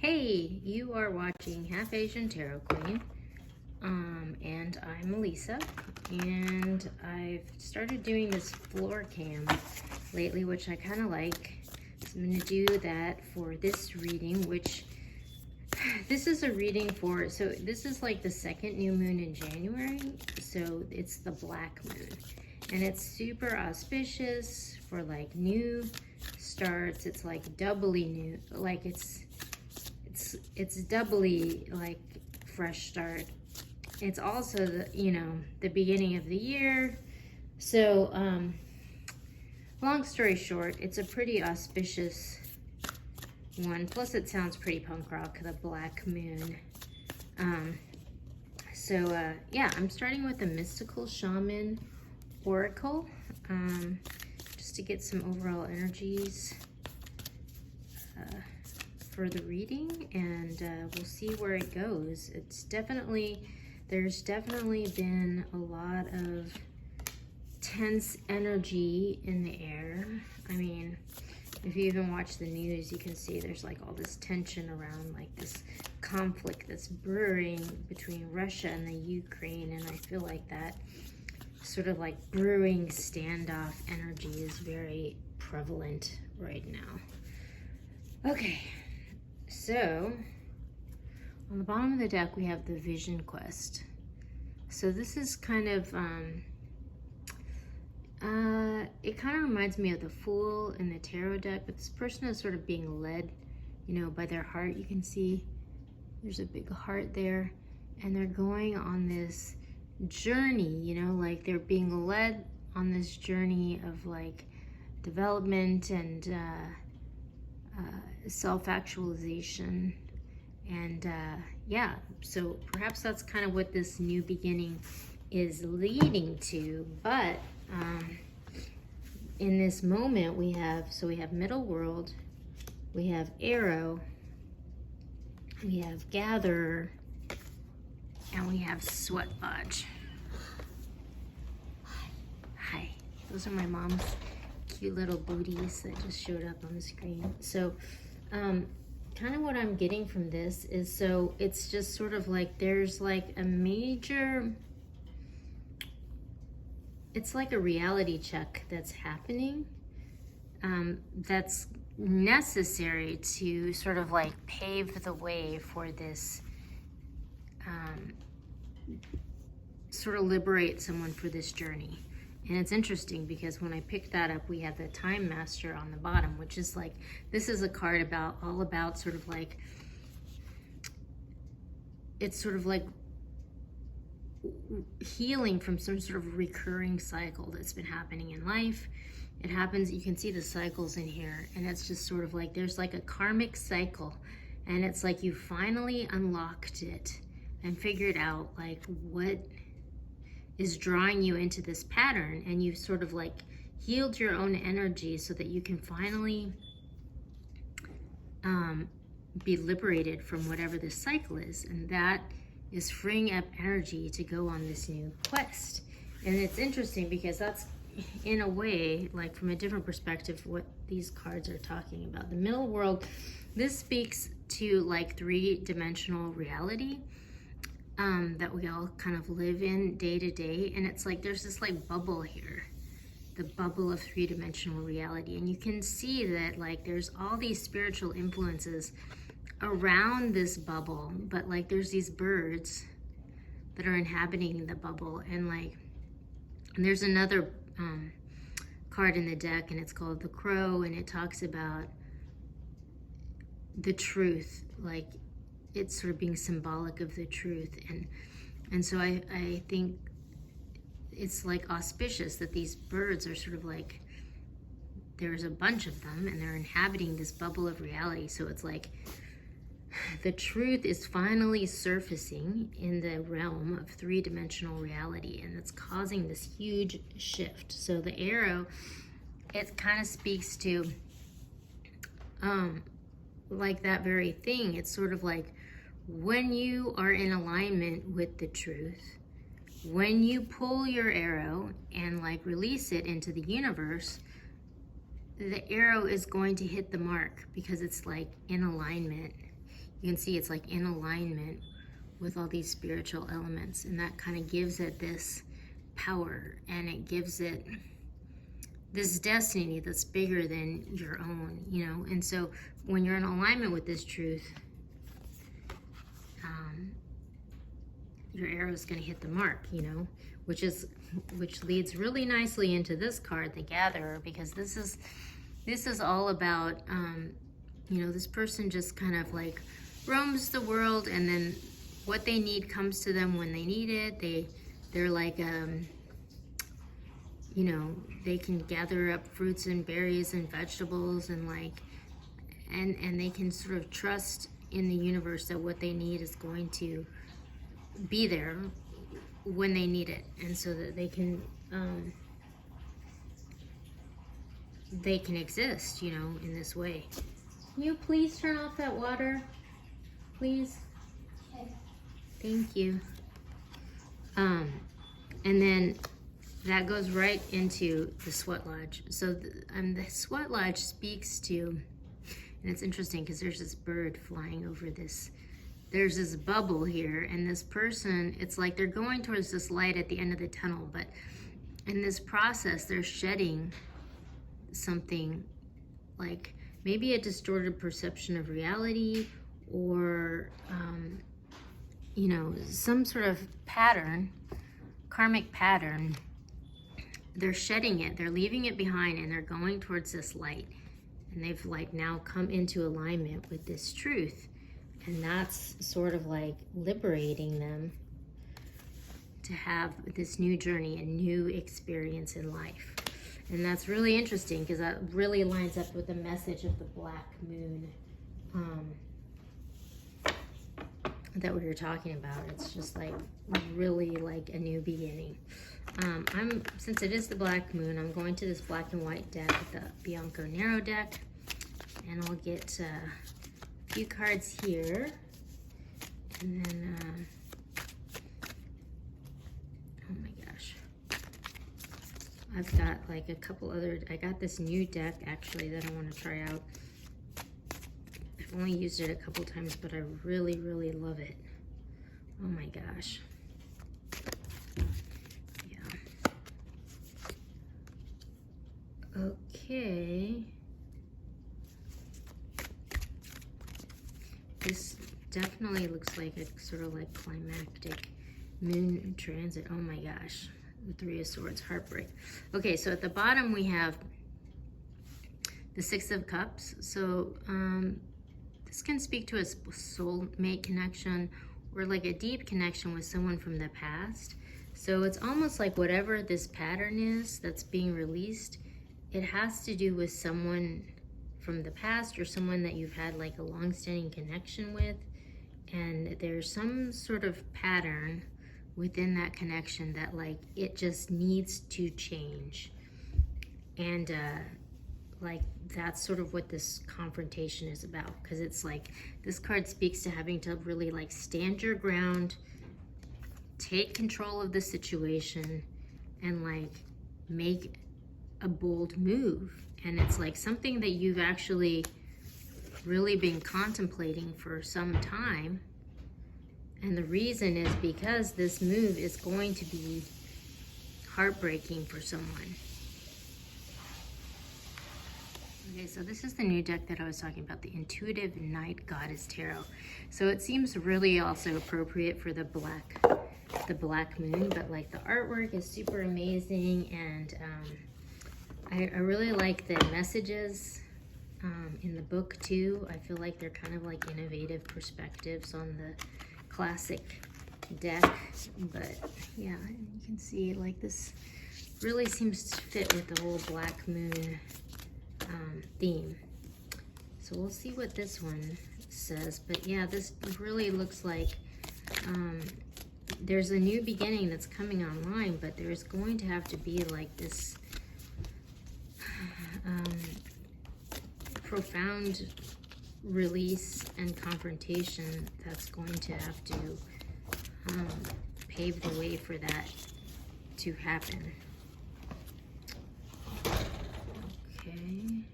Hey, you are watching Half Asian Tarot Queen, and I'm Melissa, and I've started doing this floor cam lately, which I kind of like. So I'm going to do that for this reading, which this is a reading for, so this is like the second new moon in January, so it's the black moon, and it's super auspicious for like new starts. It's like doubly new, like it's doubly like fresh start. It's also the beginning of the year. So long story short, it's a pretty auspicious one. Plus it sounds pretty punk rock, the black moon. Yeah, I'm starting with the Mystical Shaman Oracle, just to get some overall energies for the reading, and we'll see where it goes. There's definitely been a lot of tense energy in the air. I mean, if you even watch the news, you can see there's like all this tension around like this conflict that's brewing between Russia and the Ukraine, and I feel like that sort of like brewing standoff energy is very prevalent right now. Okay. So, on the bottom of the deck, we have the Vision Quest. So this is kind of, it kind of reminds me of the Fool in the Tarot deck, but this person is sort of being led, by their heart. You can see there's a big heart there, and they're going on this journey, like they're being led on this journey of like development and, self-actualization, and yeah, so perhaps that's kind of what this new beginning is leading to. But in this moment we have middle world, we have arrow, we have gatherer, and we have sweat lodge. Hi, those are my mom's cute little booties that just showed up on the screen. So kind of what I'm getting from this is, so it's just sort of like there's like a major, it's like a reality check that's happening, that's necessary to sort of like pave the way for this, sort of liberate someone for this journey. And it's interesting because when I picked that up, we had the Time Master on the bottom, which is like, this is a card all about sort of like, it's sort of like healing from some sort of recurring cycle that's been happening in life. It happens, you can see the cycles in here, and it's just sort of like, there's like a karmic cycle, and it's like you finally unlocked it and figured out like what is drawing you into this pattern, and you've sort of like healed your own energy so that you can finally be liberated from whatever this cycle is, and that is freeing up energy to go on this new quest. And it's interesting because that's, in a way, like from a different perspective, what these cards are talking about. The middle world, this speaks to like three-dimensional reality that we all kind of live in day to day. And it's like there's this like bubble here, the bubble of three-dimensional reality, and you can see that like there's all these spiritual influences around this bubble, but like there's these birds that are inhabiting the bubble, and like, and there's another card in the deck, and it's called the Crow, and it talks about the truth, like it's sort of being symbolic of the truth. And so I think it's like auspicious that these birds are sort of like, there's a bunch of them and they're inhabiting this bubble of reality. So it's like the truth is finally surfacing in the realm of three-dimensional reality, and it's causing this huge shift. So the arrow, it kind of speaks to like that very thing. It's sort of like when you are in alignment with the truth, when you pull your arrow and like release it into the universe, the arrow is going to hit the mark because it's like in alignment. you can see it's like in alignment with all these spiritual elements, and that kind of gives it this power, and it gives it this destiny that's bigger than your own, you know. And so when you're in alignment with this truth, your arrow is going to hit the mark, you know, which leads really nicely into this card, the Gatherer, because this is all about, you know, this person just kind of like roams the world, and then what they need comes to them when they need it. They're like, you know, they can gather up fruits and berries and vegetables, and like, and they can sort of trust in the universe that what they need is going to be there when they need it, and so that they can exist, you know, in this way. Can you please turn off that water, please? Okay. Thank you. And then that goes right into the sweat lodge. So the sweat lodge speaks to, and it's interesting because there's this bird flying over this. There's this bubble here, and this person, it's like they're going towards this light at the end of the tunnel, but in this process, they're shedding something, like maybe a distorted perception of reality, or, you know, some sort of pattern, karmic pattern. They're shedding it, they're leaving it behind, and they're going towards this light. And they've like now come into alignment with this truth. And that's sort of like liberating them to have this new journey, a new experience in life. And that's really interesting because that really lines up with the message of the black moon that we were talking about. It's just like really like a new beginning. Since it is the black moon, I'm going to this black and white deck, the Bianco Nero deck, and I'll get few cards here, and then oh my gosh, I've got like a couple other, I got this new deck actually that I want to try out. I've only used it a couple times, but I really love it. Oh my gosh. Yeah. Okay. This definitely looks like a sort of like climactic moon transit. Oh my gosh. The Three of Swords, heartbreak. Okay, so at the bottom we have the Six of Cups. So this can speak to a soulmate connection, or like a deep connection with someone from the past. So it's almost like whatever this pattern is that's being released, it has to do with someone from the past, or someone that you've had like a long-standing connection with, and there's some sort of pattern within that connection that like it just needs to change. And like that's sort of what this confrontation is about, because it's like this card speaks to having to really like stand your ground, take control of the situation, and like make a bold move. And it's like something that you've actually really been contemplating for some time. And the reason is because this move is going to be heartbreaking for someone. Okay, so this is the new deck that I was talking about, the Intuitive Night Goddess Tarot. So it seems really also appropriate for the black moon, but like the artwork is super amazing, and I really like the messages in the book too. I feel like they're kind of like innovative perspectives on the classic deck. But yeah, you can see like this really seems to fit with the whole black moon theme. So we'll see what this one says. But yeah, this really looks like there's a new beginning that's coming online, but there's going to have to be like this profound release and confrontation that's going to have to pave the way for that to happen. Okay.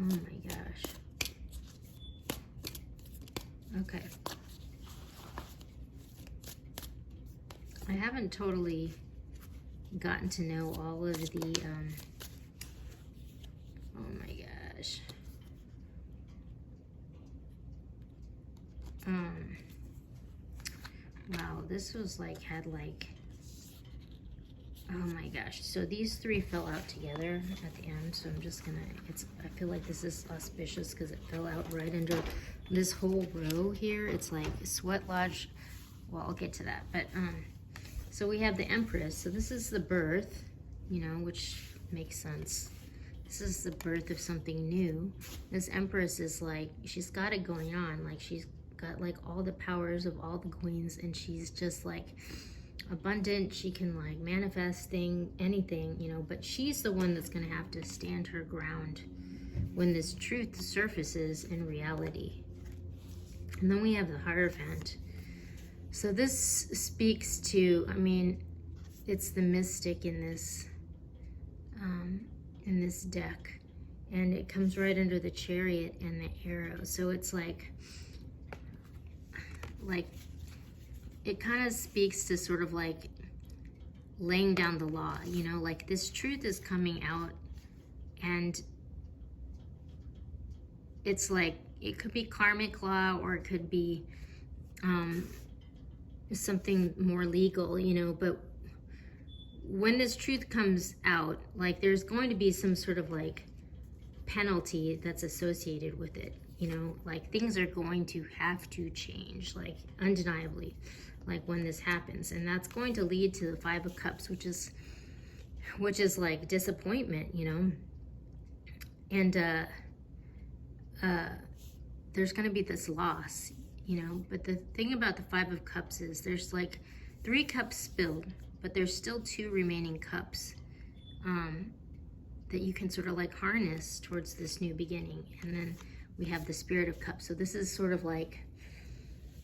Oh my gosh. Okay. I haven't totally gotten to know all of the, oh my gosh. Wow, this was like, had like, oh my gosh. So these three fell out together at the end. So I'm just gonna, I feel like this is auspicious because it fell out right under this whole row here. It's like Sweat Lodge. Well, I'll get to that. But, so we have the Empress. So this is the birth, you know, which makes sense. This is the birth of something new. This Empress is like, she's got it going on. Like she's got like all the powers of all the queens, and she's just like abundant. She can like manifest anything, you know, but she's the one that's gonna have to stand her ground when this truth surfaces in reality. And then we have the Hierophant. So this speaks to, I mean, it's the mystic in this deck, and it comes right under the Chariot and the Arrow. So it's like it kind of speaks to sort of like laying down the law, you know, like this truth is coming out, and it's like, it could be karmic law, or it could be something more legal, you know, but when this truth comes out, like there's going to be some sort of like penalty that's associated with it, you know, like things are going to have to change, like undeniably, like when this happens. And that's going to lead to the Five of Cups, which is like disappointment, you know. And there's going to be this loss, you know. But the thing about the Five of Cups is there's like 3 cups spilled, but there's still 2 remaining cups that you can sort of like harness towards this new beginning. And then we have the Spirit of Cups. So this is sort of like,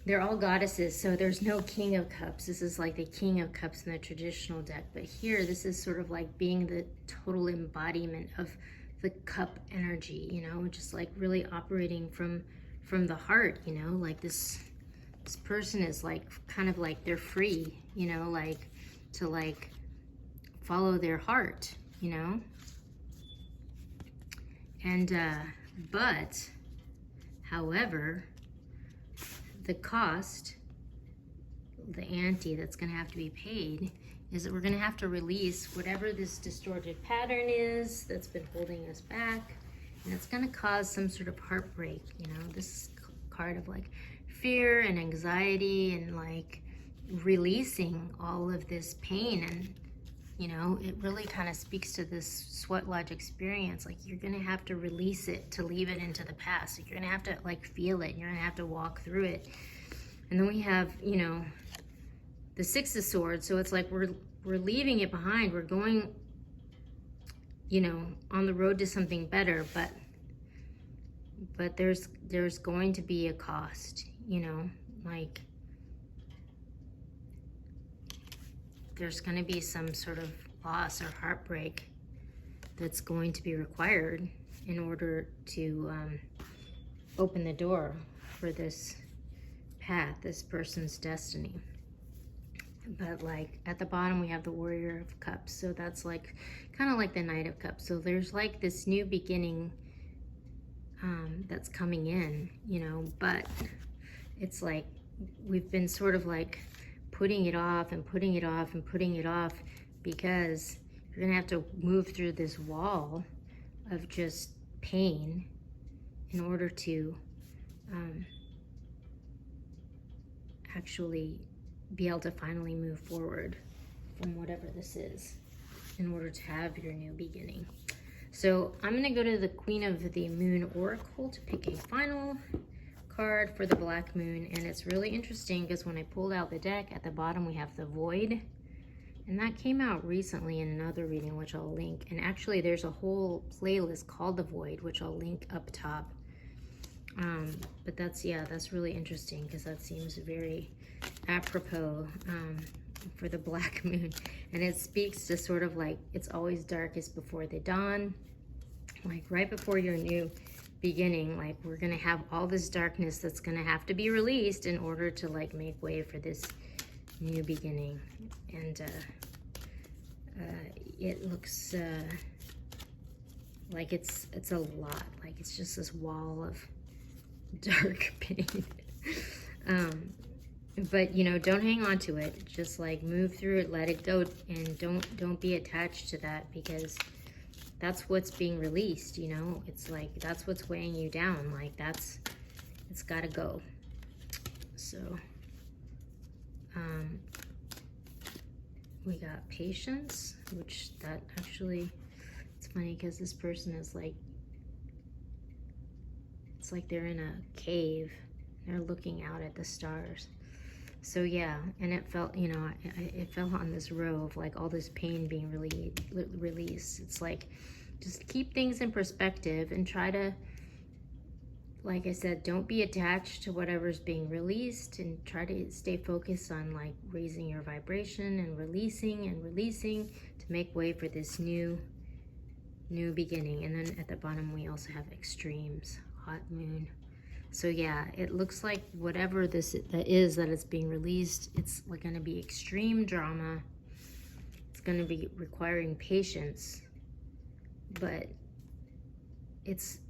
they're all goddesses, so there's no King of Cups. This is like the King of Cups in the traditional deck. But here, this is sort of like being the total embodiment of the cup energy, you know, just like really operating from the heart, you know, like this person is like kind of like they're free, you know, like to like follow their heart, you know. And but however, the cost, the ante that's going to have to be paid, is that we're going to have to release whatever this distorted pattern is that's been holding us back, and it's going to cause some sort of heartbreak, you know. This card of like fear and anxiety and like releasing all of this pain. And you know, it really kind of speaks to this Sweat Lodge experience. Like you're gonna have to release it to leave it into the past. Like you're gonna have to like feel it. You're gonna have to walk through it. And then we have, you know, the Six of Swords. So it's like we're leaving it behind. We're going, you know, on the road to something better. But there's going to be a cost. You know, like there's going to be some sort of loss or heartbreak that's going to be required in order to open the door for this path, this person's destiny. But like at the bottom we have the Warrior of Cups, so that's like kind of like the Knight of Cups. So there's like this new beginning that's coming in, you know, but it's like we've been sort of like putting it off and putting it off and putting it off, because you're gonna have to move through this wall of just pain in order to actually be able to finally move forward from whatever this is, in order to have your new beginning. So I'm gonna go to the Queen of the Moon Oracle to pick a final card for the Black Moon. And it's really interesting because when I pulled out the deck, at the bottom we have the Void, and that came out recently in another reading, which I'll link. And actually there's a whole playlist called The Void, which I'll link up top. But that's, yeah, that's really interesting because that seems very apropos for the Black Moon. And it speaks to sort of like, it's always darkest before the dawn. like right before your new beginning, like we're gonna have all this darkness that's gonna have to be released in order to like make way for this new beginning. And it looks like it's a lot, like it's just this wall of dark pain. But you know, don't hang on to it, just like move through it, let it go, and don't be attached to that, because that's what's being released, you know. It's like that's what's weighing you down, like it's got to go. So we got patience, which that actually, it's funny because this person is like, it's like they're in a cave, they're looking out at the stars. So yeah, and it felt, you know, it fell on this row of like all this pain being released. It's like, just keep things in perspective and try to, like I said, don't be attached to whatever's being released, and try to stay focused on like raising your vibration and releasing to make way for this new beginning. And then at the bottom we also have extremes, hot moon. So yeah, it looks like whatever that is being released, it's like going to be extreme drama. It's going to be requiring patience, but it's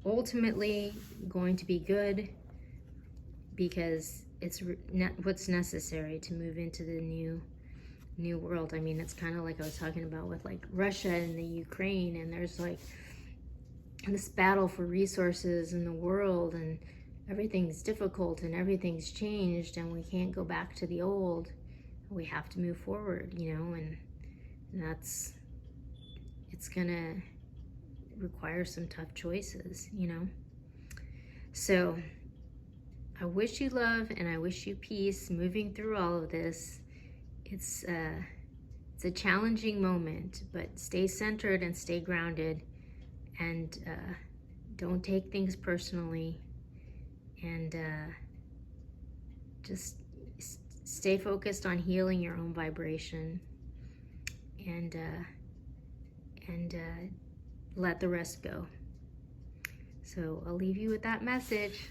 ultimately going to be good, because it's what's necessary to move into the new world. I mean, it's kind of like I was talking about with like Russia and the Ukraine, and there's like this battle for resources in the world, and everything's difficult and everything's changed, and we can't go back to the old. We have to move forward, you know, and it's gonna require some tough choices, you know. So I wish you love and I wish you peace moving through all of this. It's a challenging moment, but stay centered and stay grounded, and don't take things personally, and just stay focused on healing your own vibration, and let the rest go. So I'll leave you with that message.